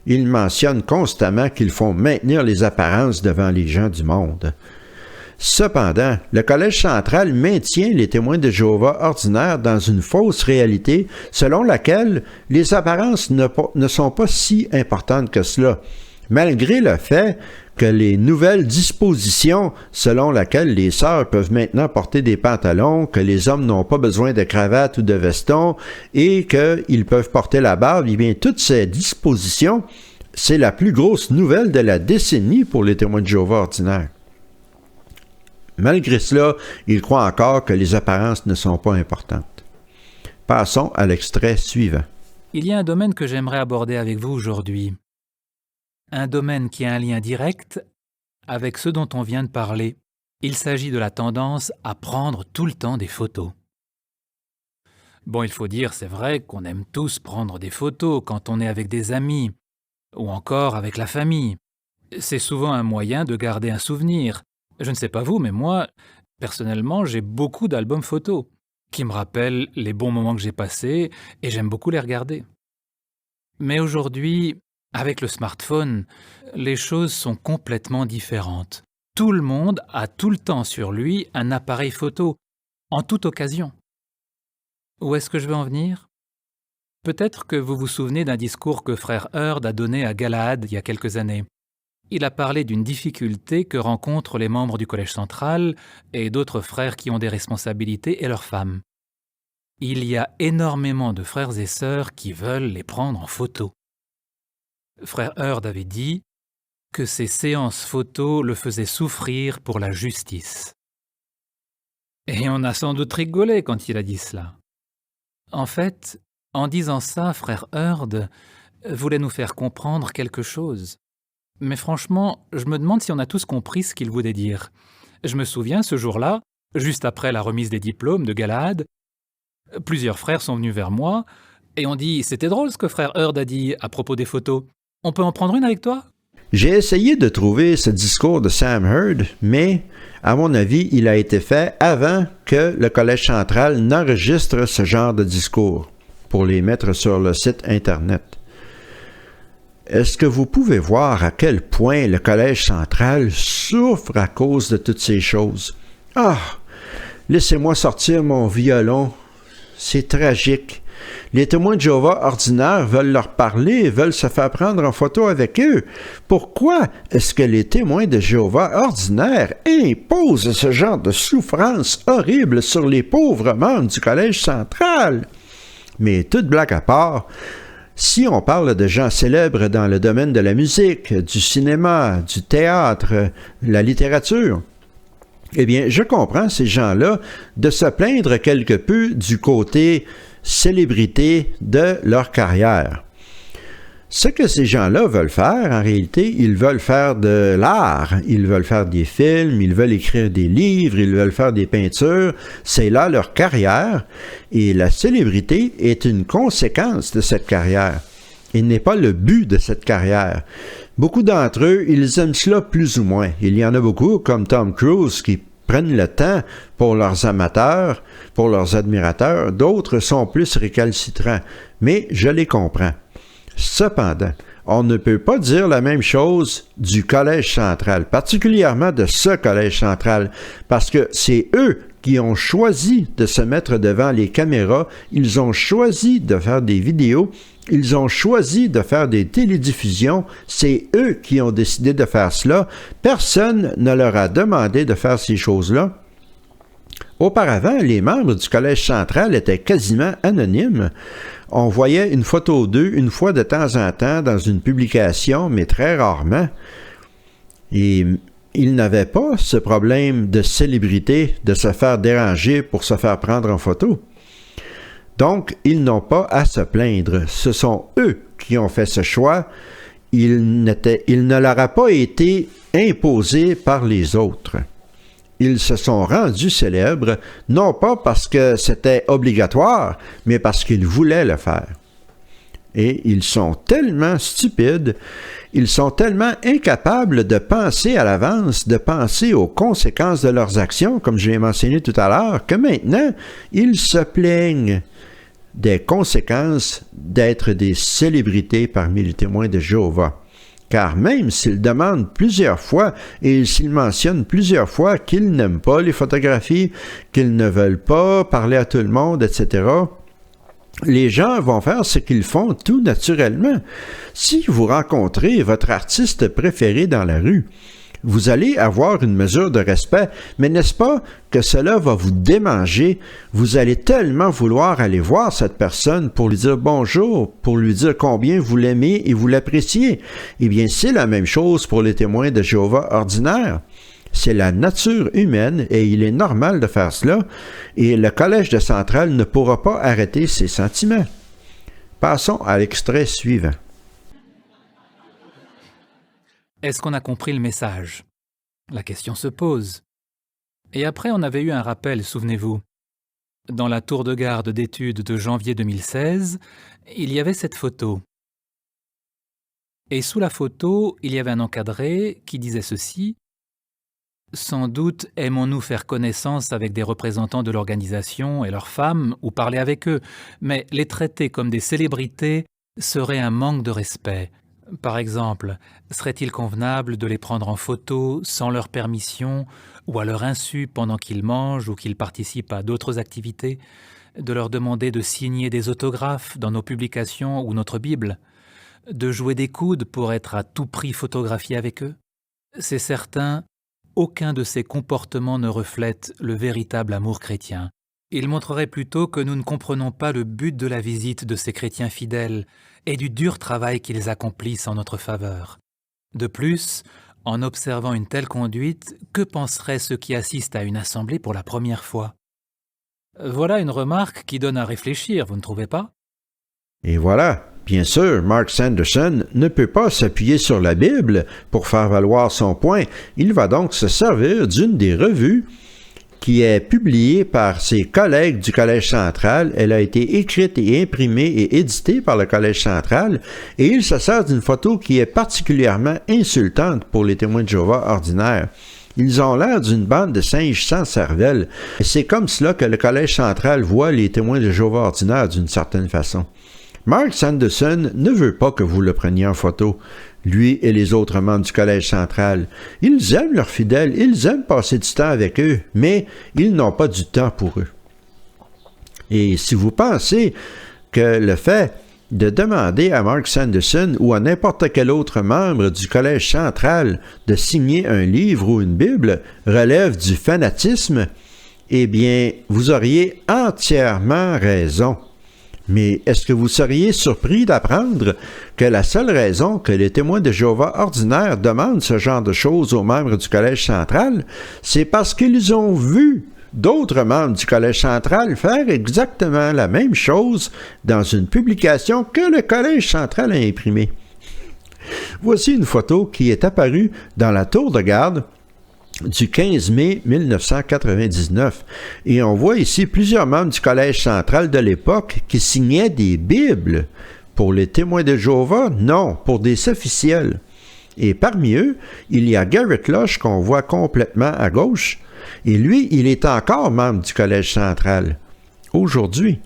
Ils mentionnent constamment qu'ils font maintenir les apparences devant les gens du monde. Cependant, le Collège central maintient les témoins de Jéhovah ordinaires dans une fausse réalité selon laquelle les apparences ne sont pas si importantes que cela, malgré le fait que les nouvelles dispositions selon lesquelles les sœurs peuvent maintenant porter des pantalons, que les hommes n'ont pas besoin de cravate ou de veston et qu'ils peuvent porter la barbe, eh bien, toutes ces dispositions, c'est la plus grosse nouvelle de la décennie pour les témoins de Jéhovah ordinaires. Malgré cela, ils croient encore que les apparences ne sont pas importantes. Passons à l'extrait suivant. Il y a un domaine que j'aimerais aborder avec vous aujourd'hui. Un domaine qui a un lien direct avec ce dont on vient de parler. Il s'agit de la tendance à prendre tout le temps des photos. Bon, il faut dire, c'est vrai qu'on aime tous prendre des photos quand on est avec des amis ou encore avec la famille. C'est souvent un moyen de garder un souvenir. Je ne sais pas vous, mais moi, personnellement, j'ai beaucoup d'albums photos qui me rappellent les bons moments que j'ai passés et j'aime beaucoup les regarder. Mais aujourd'hui, avec le smartphone, les choses sont complètement différentes. Tout le monde a tout le temps sur lui un appareil photo, en toute occasion. Où est-ce que je veux en venir ? Peut-être que vous vous souvenez d'un discours que Frère Heard a donné à Galahad il y a quelques années. Il a parlé d'une difficulté que rencontrent les membres du Collège central et d'autres frères qui ont des responsabilités et leurs femmes. Il y a énormément de frères et sœurs qui veulent les prendre en photo. Frère Heard avait dit que ces séances photos le faisaient souffrir pour la justice. Et on a sans doute rigolé quand il a dit cela. En fait, en disant ça, Frère Heard voulait nous faire comprendre quelque chose. Mais franchement, je me demande si on a tous compris ce qu'il voulait dire. Je me souviens, ce jour-là, juste après la remise des diplômes de Galahad, plusieurs frères sont venus vers moi et ont dit « C'était drôle ce que Frère Heard a dit à propos des photos. On peut en prendre une avec toi ?» J'ai essayé de trouver ce discours de Sam Heard, mais, à mon avis, il a été fait avant que le Collège central n'enregistre ce genre de discours pour les mettre sur le site Internet. Est-ce que vous pouvez voir à quel point le Collège central souffre à cause de toutes ces choses? Ah! Laissez-moi sortir mon violon. C'est tragique. Les témoins de Jéhovah ordinaires veulent leur parler, veulent se faire prendre en photo avec eux. Pourquoi est-ce que les témoins de Jéhovah ordinaires imposent ce genre de souffrance horrible sur les pauvres membres du Collège central? Mais toute blague à part, si on parle de gens célèbres dans le domaine de la musique, du cinéma, du théâtre, la littérature, eh bien, je comprends ces gens-là de se plaindre quelque peu du côté célébrité de leur carrière. Ce que ces gens-là veulent faire, en réalité, ils veulent faire de l'art, ils veulent faire des films, ils veulent écrire des livres, ils veulent faire des peintures, c'est là leur carrière, et la célébrité est une conséquence de cette carrière. Il n'est pas le but de cette carrière. Beaucoup d'entre eux, ils aiment cela plus ou moins. Il y en a beaucoup, comme Tom Cruise, qui prennent le temps pour leurs amateurs, pour leurs admirateurs, d'autres sont plus récalcitrants, mais je les comprends. Cependant, on ne peut pas dire la même chose du Collège central, particulièrement de ce Collège central, parce que c'est eux qui ont choisi de se mettre devant les caméras, ils ont choisi de faire des vidéos, ils ont choisi de faire des télédiffusions, c'est eux qui ont décidé de faire cela. Personne ne leur a demandé de faire ces choses-là. Auparavant, les membres du Collège central étaient quasiment anonymes. On voyait une photo d'eux une fois de temps en temps dans une publication, mais très rarement. Et ils n'avaient pas ce problème de célébrité, de se faire déranger pour se faire prendre en photo. Donc, ils n'ont pas à se plaindre. Ce sont eux qui ont fait ce choix. Il ne leur a pas été imposé par les autres. Ils se sont rendus célèbres, non pas parce que c'était obligatoire, mais parce qu'ils voulaient le faire. Et ils sont tellement stupides, ils sont tellement incapables de penser à l'avance, de penser aux conséquences de leurs actions, comme je l'ai mentionné tout à l'heure, que maintenant, ils se plaignent des conséquences d'être des célébrités parmi les témoins de Jéhovah. Car même s'ils demandent plusieurs fois et s'ils mentionnent plusieurs fois qu'ils n'aiment pas les photographies, qu'ils ne veulent pas parler à tout le monde, etc., les gens vont faire ce qu'ils font tout naturellement. Si vous rencontrez votre artiste préféré dans la rue, vous allez avoir une mesure de respect, mais n'est-ce pas que cela va vous démanger? Vous allez tellement vouloir aller voir cette personne pour lui dire bonjour, pour lui dire combien vous l'aimez et vous l'appréciez. Eh bien, c'est la même chose pour les témoins de Jéhovah ordinaires. C'est la nature humaine et il est normal de faire cela, et le Collège de Centrale ne pourra pas arrêter ses sentiments. Passons à l'extrait suivant. Est-ce qu'on a compris le message? La question se pose. Et après, on avait eu un rappel, souvenez-vous. Dans la tour de garde d'études de janvier 2016, il y avait cette photo. Et sous la photo, il y avait un encadré qui disait ceci. « Sans doute aimons-nous faire connaissance avec des représentants de l'organisation et leurs femmes ou parler avec eux, mais les traiter comme des célébrités serait un manque de respect. Par exemple, serait-il convenable de les prendre en photo sans leur permission ou à leur insu pendant qu'ils mangent ou qu'ils participent à d'autres activités, de leur demander de signer des autographes dans nos publications ou notre Bible, de jouer des coudes pour être à tout prix photographié avec eux? C'est certain, aucun de ces comportements ne reflète le véritable amour chrétien. Il montrerait plutôt que nous ne comprenons pas le but de la visite de ces chrétiens fidèles et du dur travail qu'ils accomplissent en notre faveur. De plus, en observant une telle conduite, que penseraient ceux qui assistent à une assemblée pour la première fois? Voilà une remarque qui donne à réfléchir, vous ne trouvez pas? Et voilà, bien sûr, Mark Sanderson ne peut pas s'appuyer sur la Bible pour faire valoir son point. Il va donc se servir d'une des revues qui est publiée par ses collègues du Collège central. Elle a été écrite et imprimée et éditée par le Collège central, et il se sert d'une photo qui est particulièrement insultante pour les témoins de Jéhovah ordinaires. Ils ont l'air d'une bande de singes sans cervelle. C'est comme cela que le Collège central voit les témoins de Jéhovah ordinaires d'une certaine façon. Mark Sanderson ne veut pas que vous le preniez en photo, lui et les autres membres du Collège central. Ils aiment leurs fidèles, ils aiment passer du temps avec eux, mais ils n'ont pas du temps pour eux. Et si vous pensez que le fait de demander à Mark Sanderson ou à n'importe quel autre membre du Collège central de signer un livre ou une Bible relève du fanatisme, eh bien, vous auriez entièrement raison. Mais est-ce que vous seriez surpris d'apprendre que la seule raison que les témoins de Jéhovah ordinaires demandent ce genre de choses aux membres du Collège central, c'est parce qu'ils ont vu d'autres membres du Collège central faire exactement la même chose dans une publication que le Collège central a imprimée. Voici une photo qui est apparue dans la tour de garde du 15 mai 1999. Et on voit ici plusieurs membres du Collège central de l'époque qui signaient des Bibles. Pour les témoins de Jéhovah, non, pour des officiels. Et parmi eux, il y a Garrett Lush qu'on voit complètement à gauche. Et lui, il est encore membre du Collège central. Aujourd'hui,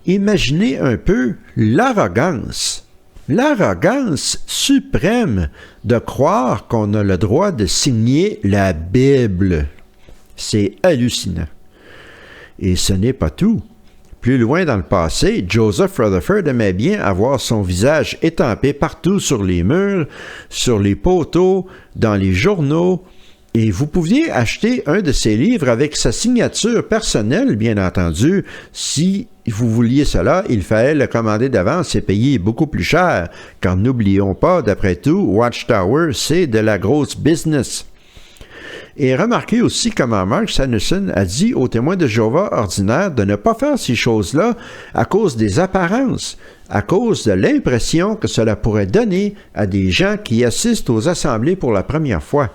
imaginez un peu l'arrogance suprême de croire qu'on a le droit de signer la Bible. C'est hallucinant. Et ce n'est pas tout. Plus loin dans le passé, Joseph Rutherford aimait bien avoir son visage étampé partout sur les murs, sur les poteaux, dans les journaux, et vous pouviez acheter un de ses livres avec sa signature personnelle, bien entendu. Si vous vouliez cela, il fallait le commander d'avance et payer beaucoup plus cher, car n'oublions pas, d'après tout, Watchtower, c'est de la grosse business. Et remarquez aussi comment Mark Sanderson a dit aux témoins de Jéhovah ordinaires de ne pas faire ces choses-là à cause des apparences, à cause de l'impression que cela pourrait donner à des gens qui assistent aux assemblées pour la première fois.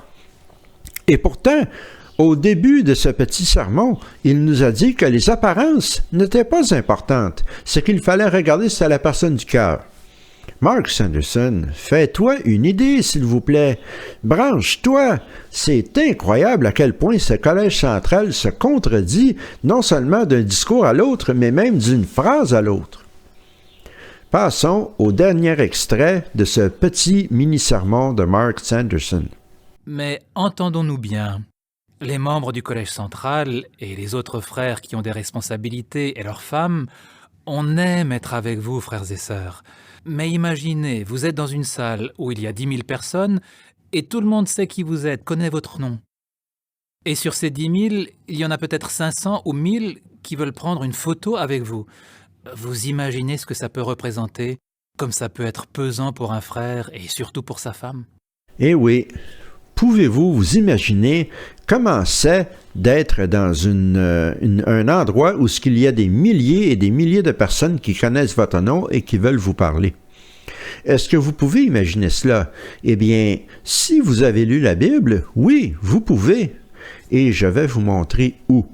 Et pourtant, au début de ce petit sermon, il nous a dit que les apparences n'étaient pas importantes, c'est qu'il fallait regarder sur la personne du cœur. Mark Sanderson, fais-toi une idée, s'il vous plaît. Branche-toi. C'est incroyable à quel point ce collège central se contredit, non seulement d'un discours à l'autre, mais même d'une phrase à l'autre. Passons au dernier extrait de ce petit mini-sermon de Mark Sanderson. Mais entendons-nous bien, les membres du Collège central et les autres frères qui ont des responsabilités et leurs femmes, on aime être avec vous, frères et sœurs. Mais imaginez, vous êtes dans une salle où il y a 10 000 personnes et tout le monde sait qui vous êtes, connaît votre nom. Et sur ces 10 000, il y en a peut-être 500 ou 1000 qui veulent prendre une photo avec vous. Vous imaginez ce que ça peut représenter, comme ça peut être pesant pour un frère et surtout pour sa femme? Eh oui, pouvez-vous vous imaginer comment c'est d'être dans un endroit où il y a des milliers et des milliers de personnes qui connaissent votre nom et qui veulent vous parler? Est-ce que vous pouvez imaginer cela? Eh bien, si vous avez lu la Bible, oui, vous pouvez. Et je vais vous montrer où.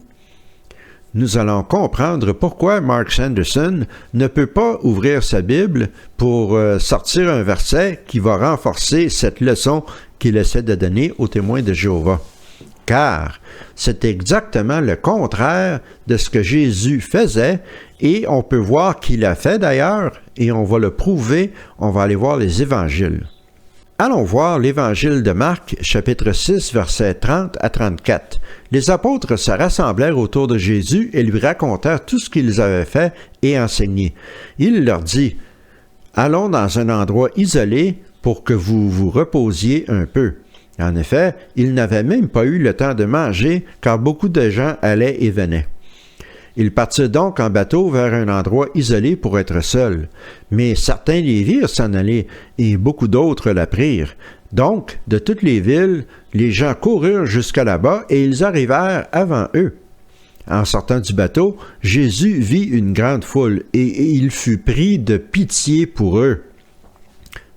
Nous allons comprendre pourquoi Mark Sanderson ne peut pas ouvrir sa Bible pour sortir un verset qui va renforcer cette leçon qu'il essaie de donner aux témoins de Jéhovah. Car c'est exactement le contraire de ce que Jésus faisait, et on peut voir qu'il a fait d'ailleurs, et on va le prouver, on va aller voir les évangiles. Allons voir l'Évangile de Marc, chapitre 6, versets 30 à 34. Les apôtres se rassemblèrent autour de Jésus et lui racontèrent tout ce qu'ils avaient fait et enseigné. Il leur dit, « Allons dans un endroit isolé pour que vous vous reposiez un peu. » En effet, ils n'avaient même pas eu le temps de manger, car beaucoup de gens allaient et venaient. Ils partirent donc en bateau vers un endroit isolé pour être seuls. Mais certains les virent s'en aller, et beaucoup d'autres l'apprirent. Donc, de toutes les villes, les gens coururent jusqu'à là-bas, et ils arrivèrent avant eux. En sortant du bateau, Jésus vit une grande foule, et il fut pris de pitié pour eux,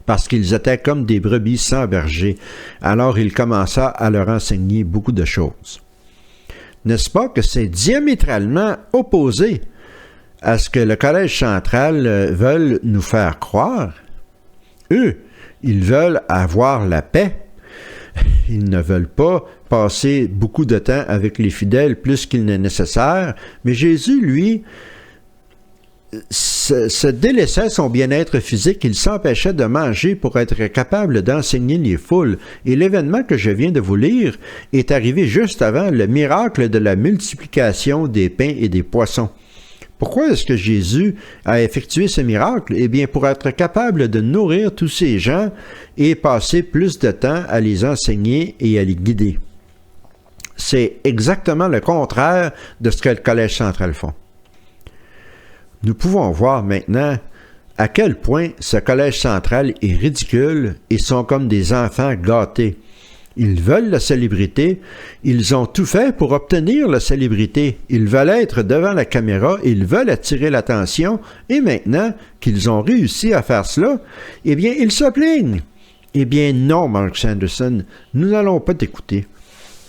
parce qu'ils étaient comme des brebis sans berger. Alors il commença à leur enseigner beaucoup de choses. N'est-ce pas que c'est diamétralement opposé à ce que le Collège central veulent nous faire croire? Eux, ils veulent avoir la paix. Ils ne veulent pas passer beaucoup de temps avec les fidèles plus qu'il n'est nécessaire, mais Jésus, lui, se délaissait son bien-être physique, il s'empêchait de manger pour être capable d'enseigner les foules. Et l'événement que je viens de vous lire est arrivé juste avant le miracle de la multiplication des pains et des poissons. Pourquoi est-ce que Jésus a effectué ce miracle? Eh bien, pour être capable de nourrir tous ces gens et passer plus de temps à les enseigner et à les guider. C'est exactement le contraire de ce que le Collège central font. Nous pouvons voir maintenant à quel point ce collège central est ridicule et sont comme des enfants gâtés. Ils veulent la célébrité, ils ont tout fait pour obtenir la célébrité. Ils veulent être devant la caméra, ils veulent attirer l'attention, et maintenant qu'ils ont réussi à faire cela, eh bien, ils se plaignent. Eh bien non, Mark Sanderson, nous n'allons pas t'écouter.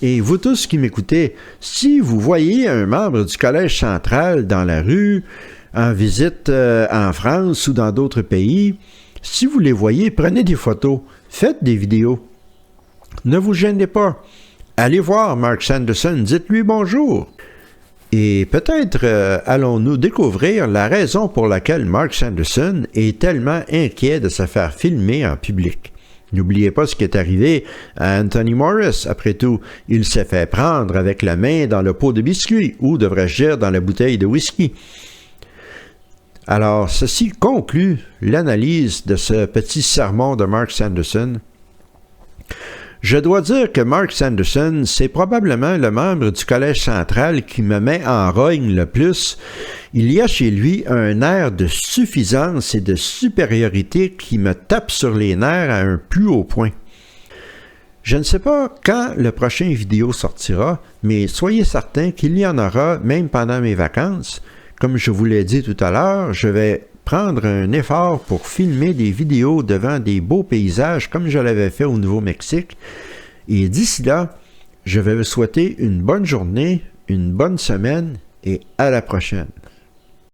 Et vous tous qui m'écoutez, si vous voyez un membre du collège central dans la rue, en visite en France ou dans d'autres pays, Si vous les voyez, prenez des photos, faites des vidéos. Ne vous gênez pas. Allez voir Mark Sanderson, dites-lui bonjour. Et peut-être allons-nous découvrir la raison pour laquelle Mark Sanderson est tellement inquiet de se faire filmer en public. N'oubliez pas ce qui est arrivé à Anthony Morris. Après tout, il s'est fait prendre avec la main dans le pot de biscuits, ou devrais-je dire dans la bouteille de whisky. Alors, ceci conclut l'analyse de ce petit sermon de Mark Sanderson. Je dois dire que Mark Sanderson, c'est probablement le membre du Collège central qui me met en rogne le plus. Il y a chez lui un air de suffisance et de supériorité qui me tape sur les nerfs à un plus haut point. Je ne sais pas quand le prochain vidéo sortira, mais soyez certains qu'il y en aura même pendant mes vacances. Comme je vous l'ai dit tout à l'heure, je vais prendre un effort pour filmer des vidéos devant des beaux paysages comme je l'avais fait au Nouveau-Mexique. Et d'ici là, je vais vous souhaiter une bonne journée, une bonne semaine et à la prochaine.